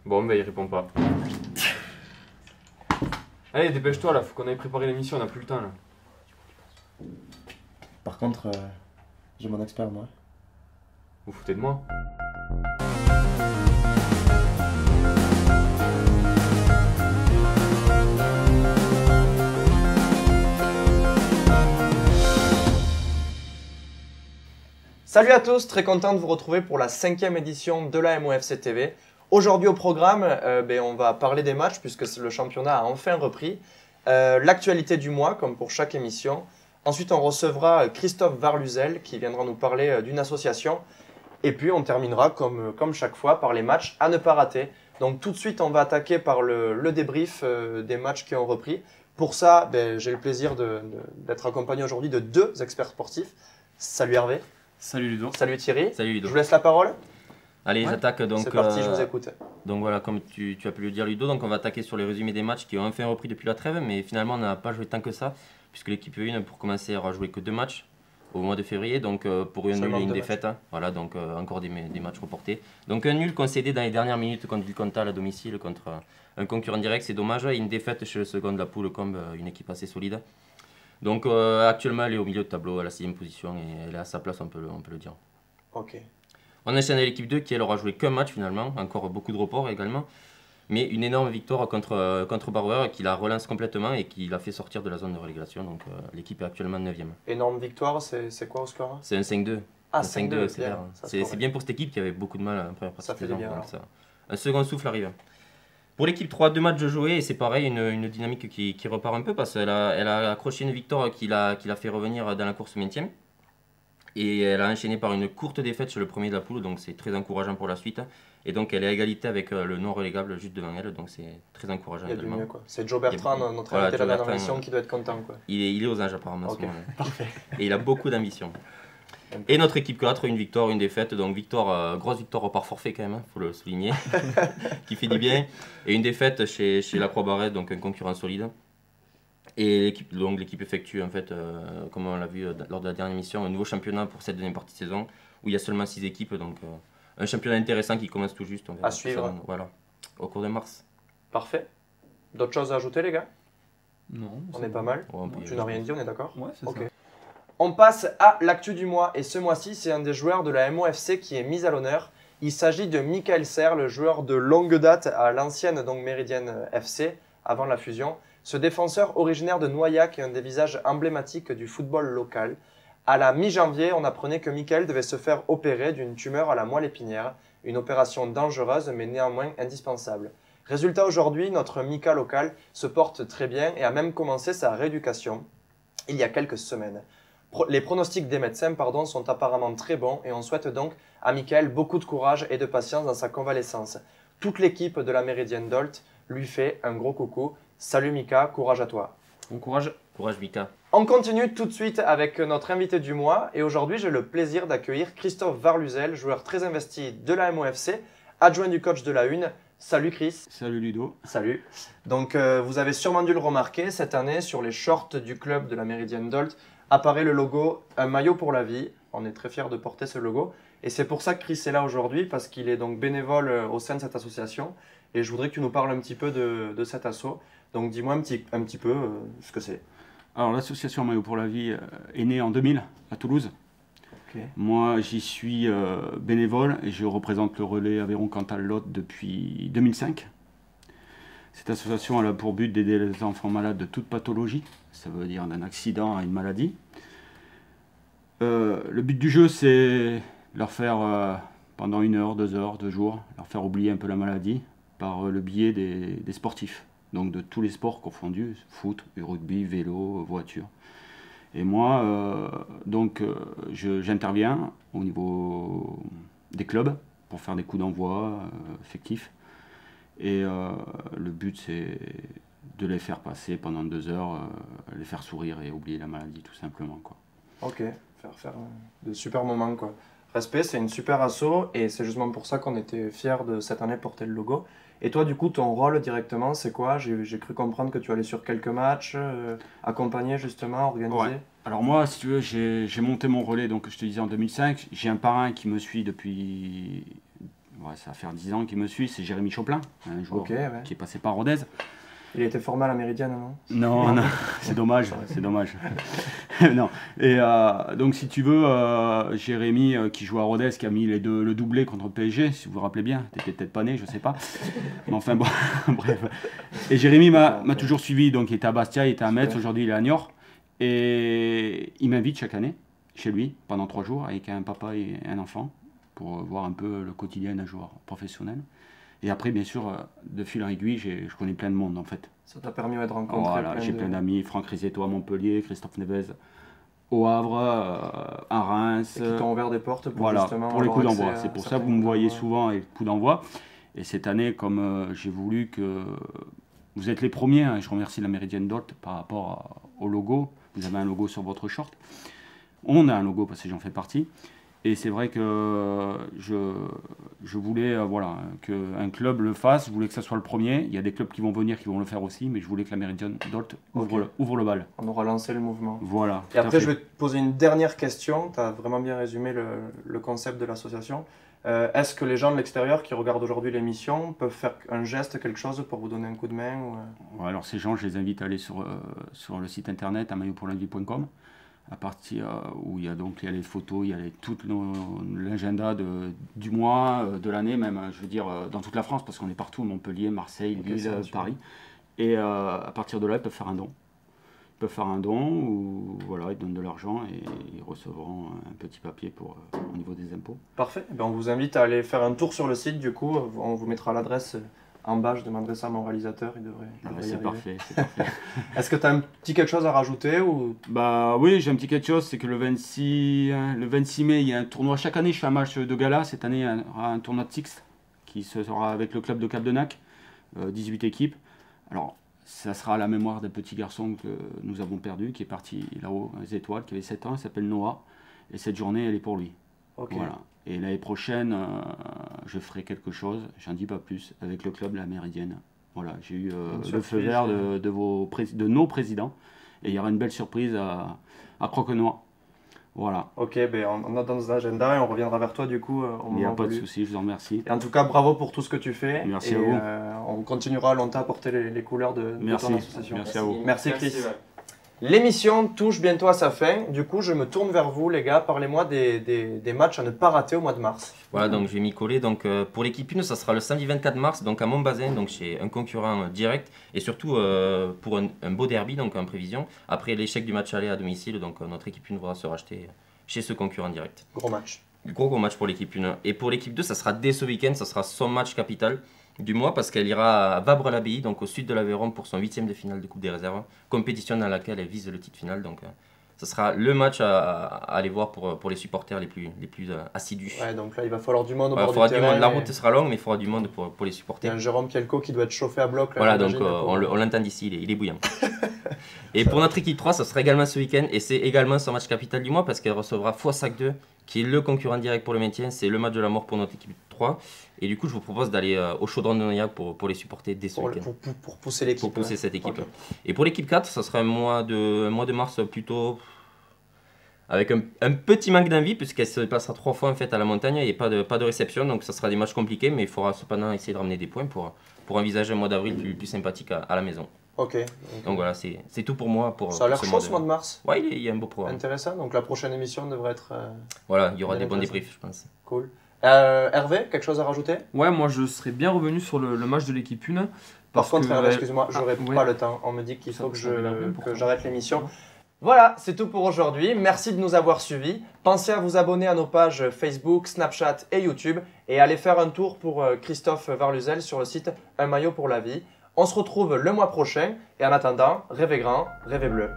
Bon, bah il répond pas. Allez, dépêche-toi là, faut qu'on aille préparer l'émission, on a plus le temps là. Par contre, j'ai mon expert, moi. Vous foutez de moi? Salut à tous, très content de vous retrouver pour la 5e édition de la MOFC TV. Aujourd'hui au programme, on va parler des matchs puisque le championnat a enfin repris. L'actualité du mois, comme pour chaque émission. Ensuite, on recevra Christophe Varluzel qui viendra nous parler d'une association. Et puis, on terminera comme chaque fois par les matchs à ne pas rater. Donc tout de suite, on va attaquer par le débrief des matchs qui ont repris. Pour ça, j'ai le plaisir d'être accompagné aujourd'hui de deux experts sportifs. Salut Hervé. Salut Ludo. Salut Thierry. Salut Ludo. Je vous laisse la parole. Allez, j'attaque donc. C'est parti, je vous écoute. Donc voilà, comme tu as pu le dire Ludo, donc on va attaquer sur les résumés des matchs qui ont enfin repris depuis la trêve, mais finalement on n'a pas joué tant que ça, puisque l'équipe 1 pour commencer aura joué que 2 matchs au mois de février, donc pour une nul et une défaite. Hein. Voilà, donc encore des matchs reportés. Donc un nul concédé dans les dernières minutes contre Vilcontal à domicile contre un concurrent direct, c'est dommage, et une défaite chez le second de la poule comme une équipe assez solide. Donc actuellement elle est au milieu de tableau à la 6e position et elle est à sa place, on peut le dire. Ok. On enchaîne avec l'équipe 2 qui elle aura joué qu'un match finalement, encore beaucoup de reports également, mais une énorme victoire contre Bauer qui la relance complètement et qui l'a fait sortir de la zone de relégation, donc l'équipe est actuellement 9e. Énorme victoire, c'est quoi au score? C'est un 5-2. Ah, un 5-2, c'est bien pour cette équipe qui avait beaucoup de mal en première partie de saison. Un second souffle arrive. Pour l'équipe 3, 2 matchs joués et c'est pareil, une dynamique qui repart un peu parce qu'elle a accroché une victoire qui l'a fait revenir dans la course maintien. Et elle a enchaîné par une courte défaite chez le premier de la poule, donc c'est très encourageant pour la suite. Et donc elle est à égalité avec le non relégable juste devant elle, donc c'est très encourageant. Il y a du mieux, quoi. C'est Joe Bertrand, notre invité de la dernière émission, qui doit être content, quoi. Il est aux anges apparemment. Okay. Parfait. Et il a beaucoup d'ambition. Et notre équipe 4, une victoire, une défaite, donc grosse victoire par forfait quand même, il faut le souligner, qui fait du bien. Et une défaite chez la Croix-Barrette, donc un concurrent solide. Et l'équipe effectue, en fait, comme on l'a vu lors de la dernière émission, un nouveau championnat pour cette deuxième partie de saison, où il y a seulement 6 équipes, donc un championnat intéressant qui commence tout juste. À suivre. Voilà, au cours de mars. Parfait. D'autres choses à ajouter, les gars? Non. On est pas mal. Ouais, tu n'as rien dit, on est d'accord? Ouais, c'est okay. ça. On passe à l'actu du mois, et ce mois-ci, c'est un des joueurs de la MOFC qui est mis à l'honneur. Il s'agit de Michael Serre, le joueur de longue date à l'ancienne Méridienne FC, avant la fusion. Ce défenseur originaire de Noyac est un des visages emblématiques du football local. À la mi-janvier, on apprenait que Michael devait se faire opérer d'une tumeur à la moelle épinière, une opération dangereuse mais néanmoins indispensable. Résultat, aujourd'hui, notre Mika local se porte très bien et a même commencé sa rééducation il y a quelques semaines. Les pronostics des médecins sont apparemment très bons et on souhaite donc à Michael beaucoup de courage et de patience dans sa convalescence. Toute l'équipe de la Méridienne Dolt lui fait un gros coucou. Salut Mika, courage à toi. Bon courage. Courage Mika. On continue tout de suite avec notre invité du mois et aujourd'hui j'ai le plaisir d'accueillir Christophe Varluzel, joueur très investi de la MOFC, adjoint du coach de la Une. Salut Chris. Salut Ludo. Salut. Donc vous avez sûrement dû le remarquer, cette année sur les shorts du club de la Méridienne Dolt apparaît le logo Un maillot pour la vie. On est très fiers de porter ce logo et c'est pour ça que Chris est là aujourd'hui parce qu'il est donc bénévole au sein de cette association et je voudrais que tu nous parles un petit peu de cet asso. Donc dis-moi un petit peu ce que c'est. Alors l'association Maillot pour la vie est née en 2000 à Toulouse. Okay. Moi j'y suis bénévole et je représente le relais Aveyron-Cantal-Lot depuis 2005. Cette association elle a pour but d'aider les enfants malades de toute pathologie, ça veut dire d'un accident à une maladie. Le but du jeu c'est leur faire pendant 1 heure, 2 heures, 2 jours, leur faire oublier un peu la maladie par le biais des sportifs. Donc de tous les sports confondus, foot, rugby, vélo, voiture. Et moi, j'interviens au niveau des clubs pour faire des coups d'envoi effectifs. Et le but, c'est de les faire passer pendant 2 heures, les faire sourire et oublier la maladie, tout simplement, quoi. Ok, faire de super moments, quoi. Respect, c'est une super asso et c'est justement pour ça qu'on était fiers de cette année porter le logo. Et toi, du coup, ton rôle directement, c'est quoi? J'ai cru comprendre que tu allais sur quelques matchs, accompagner justement, organiser. Ouais. Alors moi, si tu veux, j'ai monté mon relais, donc je te disais en 2005. J'ai un parrain qui me suit depuis ça va faire 10 ans qu'il me suit, c'est Jérémy Choplin, un joueur Ok, ouais. qui est passé par Rodez. Il a été formé à la Méridienne, non? Non, c'est dommage, c'est dommage. Non. Et donc si tu veux, Jérémy qui joue à Rodez, qui a mis le doublé contre le PSG, si vous vous rappelez bien, t'étais peut-être pas né, je sais pas. Mais enfin bon, bref. Et Jérémy m'a toujours suivi, donc il était à Bastia, il était à Metz, aujourd'hui il est à Niort. Et il m'invite chaque année chez lui pendant 3 jours avec un papa et un enfant pour voir un peu le quotidien d'un joueur professionnel. Et après, bien sûr, de fil en aiguille, je connais plein de monde en fait. Ça t'a permis de rencontrer Voilà, j'ai plein d'amis, Franck Rizetto à Montpellier, Christophe Neves au Havre, à Reims. Et qui t'ont ouvert des portes pour voilà, justement pour les coups d'envoi. C'est pour ça que vous me voyez coups souvent avec coups d'envoi. Et cette année, comme j'ai voulu que... Vous êtes les premiers, hein, je remercie la Méridienne Dolt par rapport au logo. Vous avez un logo sur votre short. On a un logo parce que j'en fais partie. Et c'est vrai que je voulais voilà, qu'un club le fasse, je voulais que ça soit le premier. Il y a des clubs qui vont venir, qui vont le faire aussi, mais je voulais que la Méridienne Dolt ouvre le bal. On aura lancé le mouvement. Voilà. Et après, je vais te poser une dernière question. Tu as vraiment bien résumé le concept de l'association. Est-ce que les gens de l'extérieur qui regardent aujourd'hui l'émission peuvent faire un geste, quelque chose pour vous donner un coup de main ou... Ouais, alors ces gens, je les invite à aller sur le site internet amailloutpourlavie.com. À partir où il y a les photos, il y a tout l'agenda du mois, de l'année même, je veux dire, dans toute la France, parce qu'on est partout, Montpellier, Marseille, Lille, Paris. Et à partir de là, ils peuvent faire un don. Ils peuvent faire un don, ou voilà, ils donnent de l'argent et ils recevront un petit papier au niveau des impôts. Parfait, ben, on vous invite à aller faire un tour sur le site, du coup, on vous mettra l'adresse en bas, je demanderai ça à mon réalisateur, il devrait y c'est arriver. parfait, c'est parfait. Est-ce que tu as un petit quelque chose à rajouter ou... Bah oui, j'ai un petit quelque chose, c'est que le 26 mai, il y a un tournoi. Chaque année, je fais un match de gala. Cette année, il y aura un tournoi de Six qui sera avec le club de Capdenac, 18 équipes. Alors, ça sera à la mémoire d'un petit garçon que nous avons perdu, qui est parti là-haut, aux étoiles, qui avait 7 ans, il s'appelle Noah. Et cette journée, elle est pour lui. Okay. Voilà. Et l'année prochaine, je ferai quelque chose, j'en dis pas plus, avec le club La Méridienne. Voilà, j'ai eu le feu vert de nos présidents. Et il y aura une belle surprise à Croquenois. Voilà. Ok, ben on note dans nos agendas et on reviendra vers toi du coup au moment. Il n'y a pas de voulu. souci, je vous en remercie. Et en tout cas, bravo pour tout ce que tu fais. Merci et, à vous. On continuera longtemps à porter les couleurs de ton association. Merci à vous. Merci Chris. L'émission touche bientôt à sa fin. Du coup, je me tourne vers vous, les gars. Parlez-moi des matchs à ne pas rater au mois de mars. Voilà, donc je vais m'y coller. Donc, pour l'équipe 1, ça sera le samedi 24 mars, donc à Montbazin, donc chez un concurrent direct. Et surtout pour un beau derby, donc en prévision. Après l'échec du match aller à domicile, donc notre équipe 1 devra se racheter chez ce concurrent direct. Gros match. Gros match pour l'équipe 1. Et pour l'équipe 2, ça sera dès ce week-end, ça sera son match capital du mois parce qu'elle ira à Vabre-l'Abbaye, donc au sud de l'Aveyron pour son 8e de finale de Coupe des Réserves, compétition dans laquelle elle vise le titre final. Donc ça sera le match à aller voir pour les supporters les plus assidus. Ouais, donc là il va falloir du monde au bord du terrain. La route sera longue, mais il faudra du monde pour les Il y supporters. a un Jérôme Kielko qui doit être chauffé à bloc. Là, voilà, donc on l'entend d'ici, il est bouillant. Et pour notre équipe 3, ça sera également ce week-end et c'est également son match capital du mois parce qu'elle recevra Foissac 2 qui est le concurrent direct pour le maintien. C'est le match de la mort pour notre équipe 3. Et du coup, je vous propose d'aller au Chaudron de Noyac pour les supporter dès ce week-end. Pour pousser l'équipe. Pour pousser cette équipe. Okay. Et pour l'équipe 4, ça sera un mois de mars plutôt avec un petit manque d'envie puisqu'elle se passera 3 fois en fait à la montagne et pas de réception. Donc ça sera des matchs compliqués, mais il faudra cependant essayer de ramener des points pour envisager un mois d'avril plus sympathique à la maison. Ok. Donc voilà, c'est tout pour moi. Ça a l'air chaud ce mois de mars. Ouais, il y a un beau programme. Intéressant, donc la prochaine émission devrait être... voilà, il y aura des bons débriefs, je pense. Cool. Hervé, quelque chose à rajouter? Ouais, moi je serais bien revenu sur le match de l'équipe 1. Par contre, Hervé, excuse-moi, j'aurais pas le temps. On me dit qu'il faut que j'arrête l'émission. Voilà, c'est tout pour aujourd'hui. Merci de nous avoir suivis. Pensez à vous abonner à nos pages Facebook, Snapchat et YouTube. Et allez faire un tour pour Christophe Varluzel sur le site Un maillot pour la vie. On se retrouve le mois prochain. Et en attendant, rêvez grand, rêvez bleu.